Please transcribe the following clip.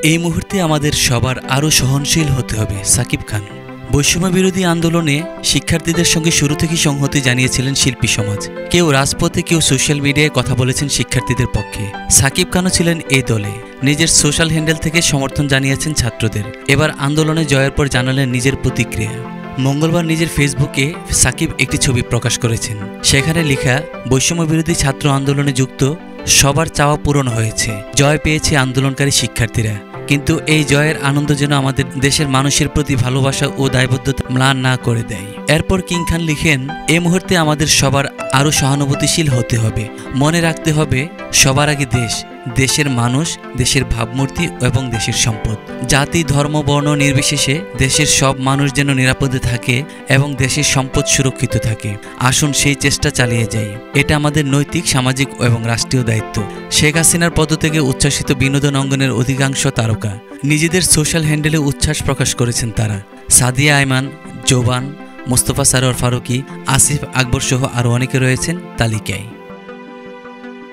এই মুহূর্তে আমাদের সবার আরও সহনশীল হতে হবে। সাকিব খান। বৈষম্য বিরোধী আন্দোলনে শিক্ষার্থীদের সঙ্গে শুরু থেকেই সংহতি জানিয়েছিলেন শিল্পী সমাজ। কেউ রাজপথে, কেউ সোশ্যাল মিডিয়ায় কথা বলেছেন শিক্ষার্থীদের পক্ষে। সাকিব খানও ছিলেন এই দলে। নিজের সোশ্যাল হ্যান্ডেল থেকে সমর্থন জানিয়েছেন ছাত্রদের। এবার আন্দোলনে জয়ের পর জানালেন নিজের প্রতিক্রিয়া। মঙ্গলবার নিজের ফেসবুকে সাকিব একটি ছবি প্রকাশ করেছেন। সেখানে লেখা, বৈষম্য বিরোধী ছাত্র আন্দোলনে যুক্ত সবার চাওয়া পূরণ হয়েছে, জয় পেয়েছে আন্দোলনকারী শিক্ষার্থীরা। কিন্তু এই জয়ের আনন্দ যেন আমাদের দেশের মানুষের প্রতি ভালোবাসা ও দায়বদ্ধতা ম্লান না করে দেয়। এরপর কিং খান লিখেন, এই মুহূর্তে আমাদের সবার আরও সহানুভূতিশীল হতে হবে। মনে রাখতে হবে সবার আগে দেশ, দেশের মানুষ, দেশের ভাবমূর্তি এবং দেশের সম্পদ। জাতি, ধর্ম, বর্ণ নির্বিশেষে দেশের সব মানুষ যেন নিরাপদে থাকে এবং দেশের সম্পদ সুরক্ষিত থাকে। আসুন সেই চেষ্টা চালিয়ে যাই। এটা আমাদের নৈতিক, সামাজিক এবং রাষ্ট্রীয় দায়িত্ব। শেখ হাসিনার পদত্যাগে উচ্ছ্বাসিত বিনোদন অঙ্গনের অধিকাংশ তারকা নিজেদের সোশ্যাল হ্যান্ডেলে উচ্ছ্বাস প্রকাশ করেছেন তারা। সাদিয়া আয়মান, জোবান, মোস্তফা সরোয়ার ফারুকী, আসিফ আকবর সহ আরও অনেকে রয়েছেন তালিকায়।